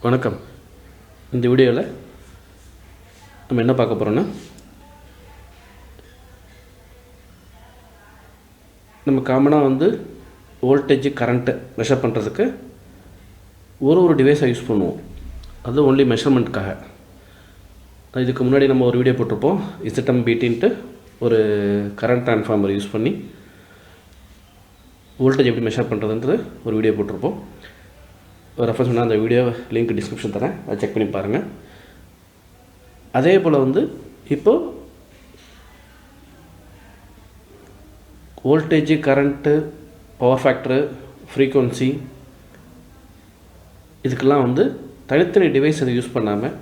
வணக்கம். இந்த வீடியோவில் நம்ம என்ன பார்க்க போகிறோன்னா, நம்ம காமனாக வோல்டேஜ் கரண்ட்டு மெஷர் பண்ணுறதுக்கு ஒரு டிவைஸை யூஸ் பண்ணுவோம். அது ஒன்லி மெஷர்மெண்ட்டுக்காக. இதுக்கு முன்னாடி நம்ம ஒரு வீடியோ போட்டிருப்போம். PZEM004t ஒரு கரண்ட் ட்ரான்ஸ்ஃபார்மர் யூஸ் பண்ணி வோல்டேஜ் எப்படி மெஷர் பண்ணுறதுன்றது ஒரு வீடியோ போட்டிருப்போம். ரெஃபரன்ஸ் பண்ணால் அந்த வீடியோ லிங்க் டிஸ்கிரிப்ஷன் தரேன், அதை செக் பண்ணி பாருங்கள். அதே போல் இப்போது voltage, current, power factor, frequency இதுக்கெல்லாம் தனித்தனி டிவைஸ் அதை யூஸ் பண்ணாமல்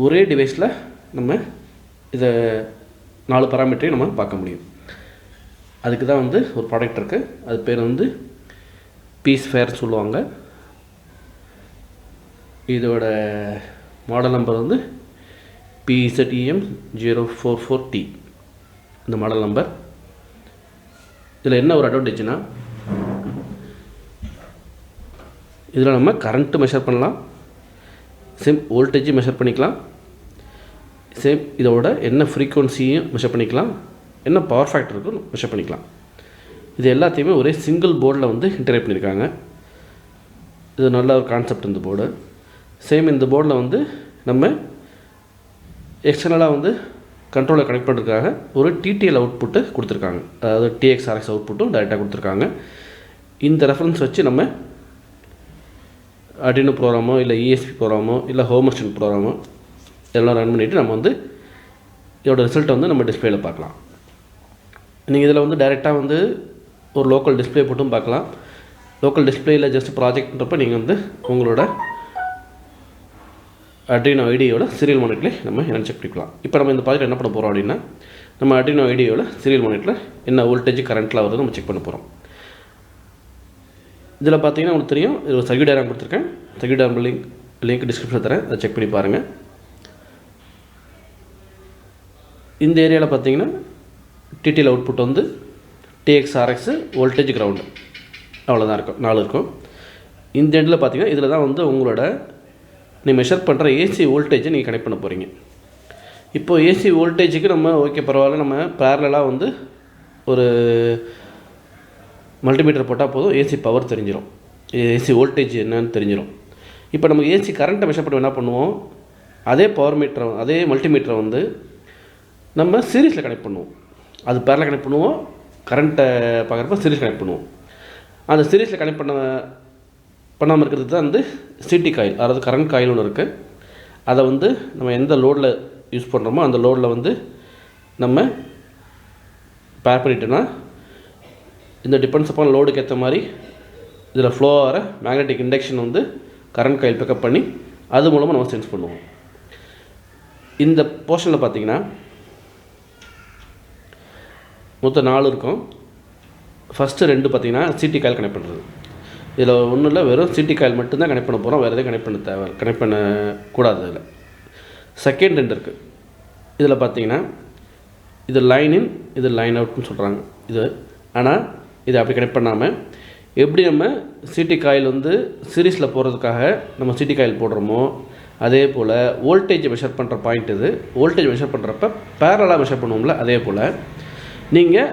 ஒரே டிவைஸில் நம்ம இதை 4 பாராமீட்டரையும் நம்ம பார்க்க முடியும். அதுக்கு தான் ஒரு ப்ராடக்ட் இருக்குது. அது பேர் PZEM004 சொல்லுவாங்க. இதோட மாடல் நம்பர் PZEM004t இந்த மாடல் நம்பர். இதில் என்ன ஒரு அட்வான்டேஜ்னா, இதில் நம்ம கரண்ட்டு மெஷர் பண்ணலாம், சேம் வோல்டேஜ் மெஷர் பண்ணிக்கலாம், சேம் இதோட என்ன ஃப்ரீக்வன்சியும் மெஷர் பண்ணிக்கலாம், என்ன பவர் ஃபேக்டருக்கும் மெஷர் பண்ணிக்கலாம். இது எல்லாத்தையுமே ஒரே சிங்கிள் போர்டில் இன்டகிரேட் பண்ணியிருக்காங்க. இது நல்ல ஒரு கான்செப்ட். இந்த போர்டு சேம் இந்த போர்டில் நம்ம எக்ஸ்டர்னலாக கண்ட்ரோலை கனெக்ட் பண்ணுறதுக்காக ஒரு TTL அவுட்புட்டு கொடுத்துருக்காங்க. அதாவது TXRX அவுட்புட்டும் டைரெக்டாக கொடுத்துருக்காங்க. இந்த ரெஃபரன்ஸ் வச்சு நம்ம அடினோ ப்ரோக்ராமோ இல்லை ESP ப்ரோக்ராமோ இல்லை ஹோமஸ்டன் ப்ரோக்ராமோ இதெல்லாம் ரன் பண்ணிவிட்டு நம்ம இதோட ரிசல்ட்டை நம்ம டிஸ்பிளேயில் பார்க்கலாம். நீங்கள் இதில் டைரெக்டாக ஒரு லோக்கல் டிஸ்பிளே போட்டும் பார்க்கலாம். லோக்கல் டிஸ்பிளேயில் ஜஸ்ட் ப்ராஜெக்ட்ன்றப்போ நீங்கள் உங்களோட அட்ரினோ ஐடியோட சீரியல் மானிட்டரில் நம்ம என்ன செக் பண்ணிக்கலாம். இப்போ நம்ம இந்த ப்ராஜெக்ட் என்ன பண்ண போகிறோம் அப்படின்னா, நம்ம அட்ரினோ ஐடியோட சீரியல் மானிட்டரில் என்ன வோல்டேஜ் கரண்ட்டில் வருது நம்ம செக் பண்ண போகிறோம். இதில் பார்த்தீங்கன்னா உங்களுக்கு தெரியும், இது ஒரு சர்க்யூட் டயக்ராம் கொடுத்துருக்கேன். சர்க்யூட் டயக்ராம் லிங்க் டிஸ்கிரிப்ஷனில் தரேன், அதை செக் பண்ணி பாருங்கள். இந்த ஏரியாவில் பார்த்தீங்கன்னா TTL output TXRX voltage ground அவ்வளோதான் இருக்கும், 4 இருக்கும். இந்த எண்டில் பார்த்தீங்கன்னா இதில் தான் உங்களோட நீ மெஷர் பண்ணுற AC வோல்டேஜை நீங்கள் கனெக்ட் பண்ண போகிறீங்க. இப்போது AC வோல்டேஜுக்கு நம்ம ஓகே பரவாயில்ல, நம்ம பேரலாக ஒரு மல்டிமீட்டர் போட்டால் போதும், AC பவர் தெரிஞ்சிடும், AC வோல்டேஜ் என்னன்னு தெரிஞ்சிடும். இப்போ நம்ம AC கரண்ட்டை மெஷர் பண்ண என்ன பண்ணுவோம், அதே பவர் மீட்டரை அதே மல்டிமீட்டரை நம்ம சீரீஸில் கனெக்ட் பண்ணுவோம். அது பேரலாக கனெக்ட் பண்ணுவோம், கரண்ட்டை பார்க்குறப்ப சீரீஸ் கனெக்ட் பண்ணுவோம். அந்த சீரீஸில் கனெக்ட் பண்ணாமல் இருக்கிறது தான் CT காயில், அதாவது கரண்ட் காயில் ஒன்று இருக்குது. அதை நம்ம எந்த லோடில் யூஸ் பண்ணுறோமோ அந்த லோடில் நம்ம பேர் பண்ணிட்டோன்னா, இந்த டிபெண்ட்ஸ் அப்பான் லோடுக்கு ஏற்ற மாதிரி இதில் ஃப்ளோ ஆகிற magnetic induction current coil pick up பண்ணி அது மூலமாக நம்ம சென்ஸ் பண்ணுவோம். இந்த போர்ஷனில் பார்த்தீங்கன்னா மொத்தம் 4 இருக்கும். ஃபஸ்ட்டு 2 பார்த்தீங்கன்னா CT காயில் கனெக்ட் பண்ணுறது. இதில் ஒன்றும் இல்லை, வெறும் CT காயில் மட்டும்தான் கனெக்ட் பண்ண போகிறோம், வேறு எதுவும் கனெக்ட் பண்ணக்கூடாது. இதில் செகண்ட் 2 இருக்குது. இதில் பார்த்தீங்கன்னா இது லைன் இன், இது லைன் அவுட்னு சொல்கிறாங்க. இது ஆனால் இதை அப்படி கனெக்ட் பண்ணாமல் எப்படி நம்ம CT காயில் சீரீஸில் போகிறதுக்காக நம்ம CT காயில் போடுறோமோ அதே போல் வோல்டேஜ் மெஷர் பண்ணுற பாயிண்ட் இது. வோல்டேஜ் மெஷர் பண்ணுறப்ப பேரலாக மெஷர் பண்ணுவோம்ல, அதே போல் நீங்கள்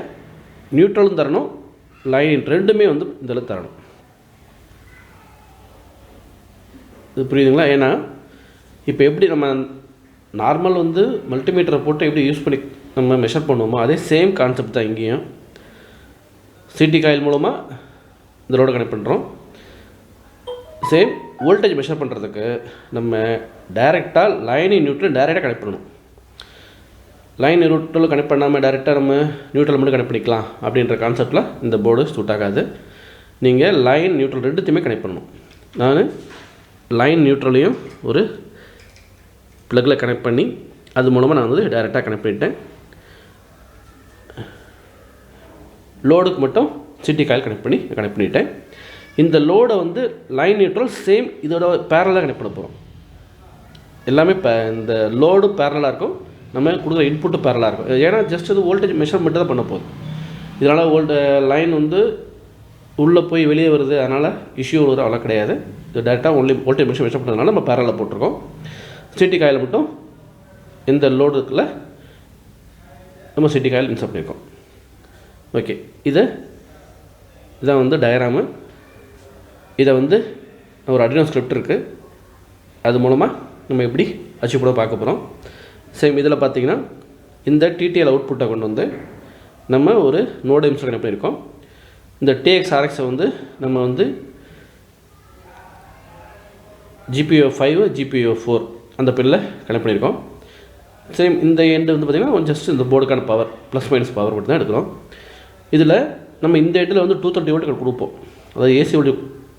நியூட்ரலும் தரணும், லைன் ரெண்டுமே இதில் தரணும். இது புரியுதுங்களா? ஏன்னா இப்போ எப்படி நம்ம நார்மல் மல்டிமீட்டரை போட்டு எப்படி யூஸ் பண்ணி நம்ம மெஷர் பண்ணுவோமோ அதே சேம் கான்செப்ட் தான் இங்கேயும். CT காயில் மூலமாக இந்த லோடை கனெக்ட் பண்ணுறோம். சேம் வோல்டேஜ் மெஷர் பண்ணுறதுக்கு நம்ம டைரெக்டாக லைன் நியூட்ரல் டைரெக்டாக கனெக்ட் பண்ணணும். லைன் நியூட்ரல் கனெக்ட் பண்ணாமல் டைரெக்டாக நம்ம நியூட்ரல் மட்டும் கனெக்ட் பண்ணிக்கலாம் அப்படின்ற கான்செப்டில் இந்த போர்டு சூட் ஆகாது. நீங்கள் லைன் நியூட்ரல் ரெண்டுத்தையுமே கனெக்ட் பண்ணணும். நான் லைன் நியூட்ரலையும் ஒரு ப்ளக்கில் கனெக்ட் பண்ணி அது மூலமாக நான் டைரெக்டாக கனெக்ட் பண்ணிட்டேன். லோடுக்கு மட்டும் CT காயில் கனெக்ட் பண்ணிட்டேன். இந்த லோடை லைன் நியூட்ரல் சேம் இதோட பேரலாக கனெக்ட் பண்ண போகிறோம். எல்லாமே இந்த லோடு பேரலாக இருக்கும், நம்ம கொடுக்குற இன்புட்டு பேரலாக இருக்கும். ஏன்னா ஜஸ்ட் வோல்டேஜ் மெஷர் மட்டும் தான் பண்ண போகுது. இதனால் லைன் உள்ளே போய் வெளியே வருது, அதனால் இஷ்யூ வருது அவ்வளோ கிடையாது. இது டேரெக்டாக ஒன்லி வோல்டேஜ் மெஷர் பண்ணுறதுனால நம்ம பேரலில் போட்டிருக்கோம். சிடி காயில் மட்டும் இந்த லோடு இருக்குல்ல நம்ம சிடி காயில் இன்சர்ட் பண்ணியிருக்கோம். ஓகே, இதான் வந்து டயராமு. இதை வந்து ஒரு அட்ரினோ ஸ்கிரிப்ட் இருக்குது, அது மூலமாக நம்ம எப்படி அச்சீவ் பண்ண பார்க்க போகிறோம். சேம் இதில் பார்த்தீங்கன்னா இந்த டிடிஎல் அவுட்புட்டை கொண்டு வந்து நம்ம ஒரு நோடு இன்ஸ்டால் கனெக்ட் பண்ணியிருக்கோம். இந்த டிஎக்ஸ் ஆர்எக்ஸை வந்து நம்ம வந்து GPIO5 GPIO4 அந்த பின்னில் கனெக்ட் பண்ணியிருக்கோம். சேம் இந்த எண்டு வந்து பார்த்திங்கன்னா ஜஸ்ட் இந்த போர்டுக்கான பவர் ப்ளஸ் மைனஸ் பவர் மட்டும் தான் எடுக்கிறோம். இதில் நம்ம இந்த எண்டில் வந்து 230 வோல்ட் கொடுப்போம், அதாவது ஏசி வோல்ட்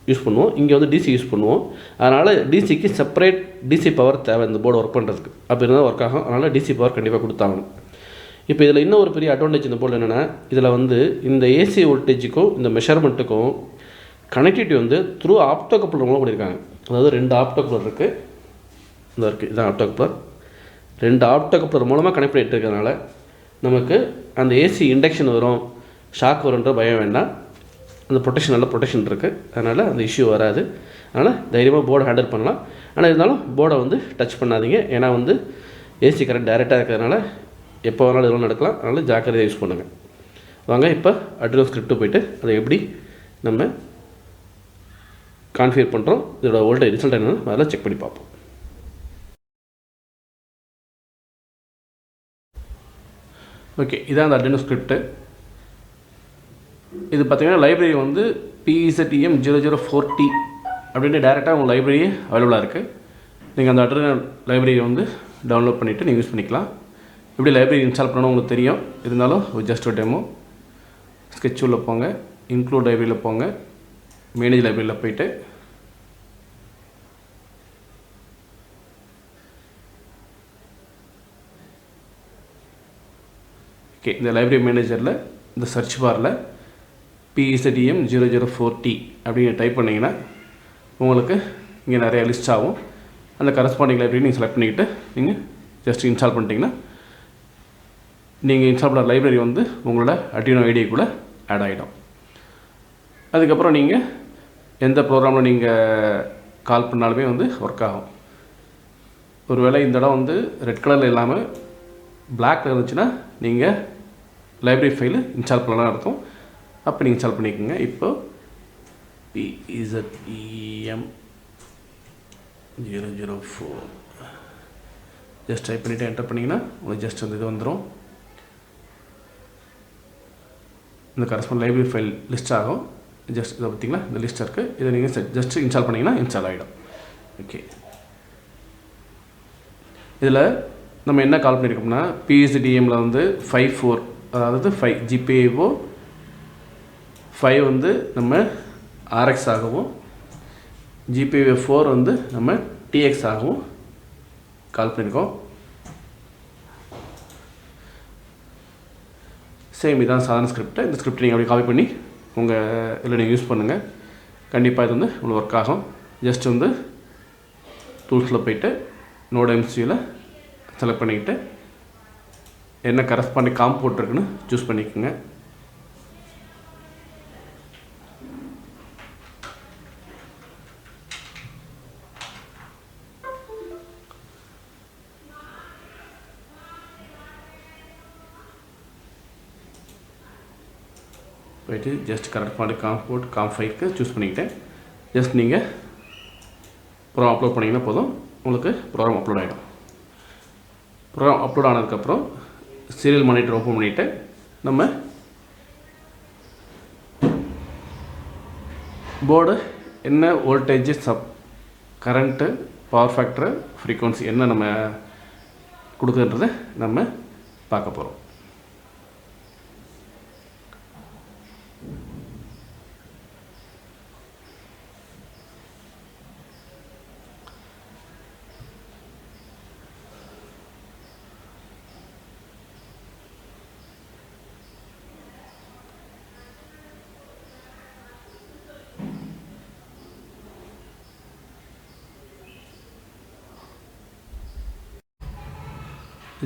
யூஸ் பண்ணுவோம். இங்கே வந்து டிசி யூஸ் பண்ணுவோம். அதனால் டிசிக்கு செப்பரேட் டிசி பவர் தேவை இந்த போர்டு ஒர்க் பண்ணுறதுக்கு. அப்படி இருந்தால் ஒர்க் ஆகும். அதனால் டிசி பவர் கண்டிப்பாக கொடுத்தாகணும். இப்போ இதில் இன்னும் ஒரு பெரிய அட்வான்டேஜ் இந்த போர்டில் என்னென்னா, இதில் வந்து இந்த ஏசி வோல்டேஜுக்கும் இந்த மெஷர்மெண்ட்டுக்கும் கனெக்டிவிட்டி வந்து த்ரூ ஆப்டோகப்ளர் மூலம் பண்ணியிருக்காங்க. அதாவது 2 ஆப்டோகப்ளர் இருக்குது, இந்த இருக்குது, இதுதான் ஆப்டோகப்ளர். 2 ஆப்டோகப்ளர் மூலமாக கனெக்ட் பண்ணிட்டு இருக்கிறதுனால நமக்கு அந்த ஏசி இண்டக்ஷன் வரும், ஷாக் வரும்ன்ற பயம் வேண்டாம். அந்த ப்ரொடெக்ஷன் நல்ல ப்ரொடெக்ஷன் இருக்குது, அதனால் அந்த இஷ்யூ வராது. அதனால் தைரியமாக போர்டை ஹேண்டில் பண்ணலாம். ஆனால் இருந்தாலும் போர்டை வந்து டச் பண்ணாதீங்க, ஏன்னா வந்து ஏசி கரண்ட் டைரெக்டாக இருக்கிறதுனால எப்போ வேணாலும் இதெல்லாம் நடக்கலாம். அதனால் ஜாக்கிரதையாக யூஸ் பண்ணுங்கள். வாங்க இப்போ அட்ரினோ ஸ்கிரிப்ட் போய்ட்டு அதை எப்படி நம்ம கான்ஃபிகர் பண்ணுறோம், இதோட வோல்டேஜ் ரிசல்ட் என்னன்னு அதெல்லாம் செக் பண்ணி பார்ப்போம். ஓகே, இதான் அந்த அட்ரினோ ஸ்கிரிப்ட். இது பார்த்திங்கன்னா லைப்ரரி வந்து PZEM004t அப்படின்ட்டு டேரெக்டாக உங்கள் லைப்ரரி அவைலபிளாக இருக்குது. நீங்கள் அந்த அட்ரினோ லைப்ரரியை வந்து டவுன்லோட் பண்ணிவிட்டு நீங்கள் யூஸ் பண்ணிக்கலாம். எப்படி லைப்ரரி இன்ஸ்டால் பண்ணணும் உங்களுக்கு தெரியும், இருந்தாலும் ஜஸ்ட் ஒரு டெமோ. ஸ்கெட்ச் உள்ள போங்க, இன்க்ளூட் லைப்ரரியில் போங்க, மேனேஜ் லைப்ரரியில் போயிட்டு ஓகே, இந்த லைப்ரரி மேனேஜரில் இந்த சர்ச் பாரில் PZEM004t அப்படின்னு டைப் பண்ணிங்கன்னா உங்களுக்கு இங்கே நிறைய லிஸ்ட் ஆகும். அந்த கரஸ்பாண்டிங் லைப்ரரி நீங்கள் செலக்ட் பண்ணிக்கிட்டு நீங்கள் ஜஸ்ட் இன்ஸ்டால் பண்ணிட்டீங்கன்னா நீங்கள் இன்ஸ்டால் பண்ணுற லைப்ரரி வந்து உங்களோட அட்ரினோ ஐடிக்குள்ளே ஆட் ஆகிடும். அதுக்கப்புறம் நீங்கள் எந்த ப்ரோக்ராமில் நீங்கள் கால் பண்ணாலுமே வந்து ஒர்க் ஆகும். ஒருவேளை இந்த இடம் வந்து ரெட் கலரில் இல்லாமல் பிளாக்ல இருந்துச்சுன்னா நீங்கள் லைப்ரரி ஃபைலு இன்ஸ்டால் பண்ணலாம் அர்த்தம். அப்போ நீங்கள் இன்ஸ்டால் பண்ணிக்கோங்க. இப்போ PZEM004 ஜஸ்ட் டைப் பண்ணிவிட்டு என்டர் பண்ணிங்கன்னா உங்களுக்கு ஜஸ்ட் வந்து இது வந்துடும். இந்த கரஸ்பாண்ட் லைப்ரரி ஃபைல் லிஸ்ட் ஆகும். ஜஸ்ட் இதை பார்த்திங்களா, இந்த லிஸ்ட் இருக்குது. இதை நீங்கள் ஜஸ்ட் இன்ஸ்டால் பண்ணிங்கன்னா இன்ஸ்டால் ஆகிடும். ஓகே, இதில் நம்ம என்ன கால் பண்ணியிருக்கோம்னா PZEMல வந்து 5.4 அதாவது 5 GPIO5 வந்து நம்ம RX ஆகவும் GPIO4 வந்து நம்ம TX ஆகவும் கால் பண்ணியிருக்கோம். சேம் இதான் சாதாரண ஸ்கிரிப்ட். இந்த ஸ்கிரிப்ட் நீங்கள் அப்படி காப்பி பண்ணி உங்கள் இதில் நீங்கள் யூஸ் பண்ணுங்கள். கண்டிப்பாக இது வந்து உங்களுக்கு ஒர்க் ஆகும். ஜஸ்ட் வந்து டூல்ஸில் போய்ட்டு நோட் MCUவில் செலக்ட் பண்ணிக்கிட்டு என்ன கரஸ்பாண்டிங் காம் போட்டிருக்குன்னு சூஸ் பண்ணிக்கோங்க. போய்ட்டு just corresponding COM port COM ஃபைலுக்கு சூஸ் பண்ணிக்கிட்டேன். ஜஸ்ட் நீங்கள் ப்ரோக்ராம் அப்லோட் பண்ணிங்கன்னா போதும், உங்களுக்கு ப்ரோக்ராம் அப்லோட் ஆகிடும். ப்ரோக்ராம் அப்லோட் ஆனதுக்கப்புறம் சீரியல் மானிட்டர் ஓப்பன் பண்ணிவிட்டு நம்ம போர்டு என்ன voltage current power factor frequency என்ன நம்ம கொடுக்குறத நம்ம பார்க்க போகிறோம்.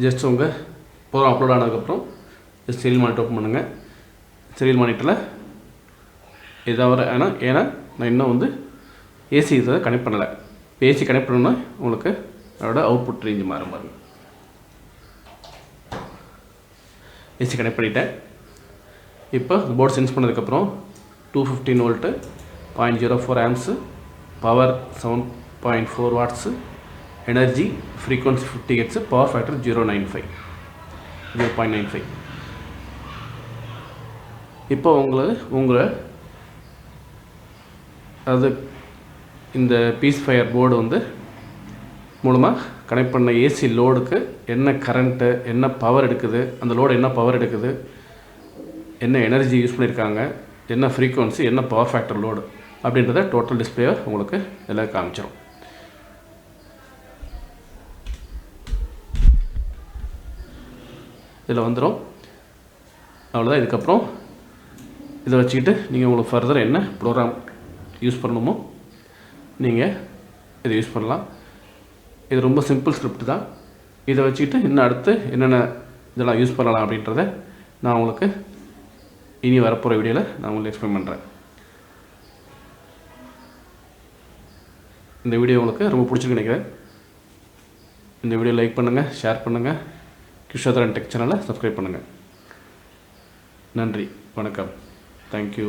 ஜஸ்ட் உங்கள் ப்ரோக்ராம் அப்லோட் ஆனதுக்கப்புறம் ஜஸ்ட் சீரியல் மானிட்டர் ஓப்பன் பண்ணுங்கள். சீரியல் மானிட்டரில் இது தவிர ஏன்னா நான் இன்னும் வந்து ஏசி இதை கனெக்ட் பண்ணலை. ஏசி கனெக்ட் பண்ணணுன்னா உங்களுக்கு அதோட அவுட்புட் ரேஞ்சு மாறும் பாருங்க. ஏசி கனெக்ட் பண்ணிட்டேன். இப்போ போர்டு சென்ஸ் பண்ணதுக்கப்புறம் 215 volt, 0.04 amps, power 7.4 watts, energy frequency 50 hertz, power factor 0.95. இப்போ உங்களை அது இந்த பீஸ்ஃபயர் போர்டு வந்து மூலமாக கனெக்ட் பண்ண ஏசி லோடுக்கு என்ன கரண்ட்டு, என்ன பவர் எடுக்குது, அந்த லோடு என்ன பவர் எடுக்குது, என்ன எனர்ஜி யூஸ் பண்ணியிருக்காங்க, என்ன ஃப்ரீக்வன்சி, என்ன பவர் ஃபேக்டர் லோடு அப்படின்றத டோட்டல் டிஸ்பிளேவை உங்களுக்கு எல்லாம் காமிச்சிடும். இதில் வந்துடும். அவ்வளோதான். இதுக்கப்புறம் இதை வச்சுக்கிட்டு நீங்கள் உங்களுக்கு ஃபர்தர் என்ன ப்ரோக்ராம் யூஸ் பண்ணணுமோ நீங்கள் இதை யூஸ் பண்ணலாம். இது ரொம்ப சிம்பிள் ஸ்கிரிப்ட் தான். இதை வச்சுக்கிட்டு இன்னும் அடுத்து என்னென்ன இதெல்லாம் யூஸ் பண்ணலாம் அப்படின்றத நான் உங்களுக்கு இனி வரப்போகிற வீடியோவில் நான் உங்களுக்கு எக்ஸ்பிளைன் பண்ணுறேன். இந்த வீடியோ உங்களுக்கு ரொம்ப பிடிச்சிருக்கு நினைக்கிறேன். இந்த வீடியோ லைக் பண்ணுங்கள், ஷேர் பண்ணுங்கள், கிஷோதரன் டெக் சேனலை சப்ஸ்கிரைப் பண்ணுங்கள். நன்றி, வணக்கம், தேங்க்யூ.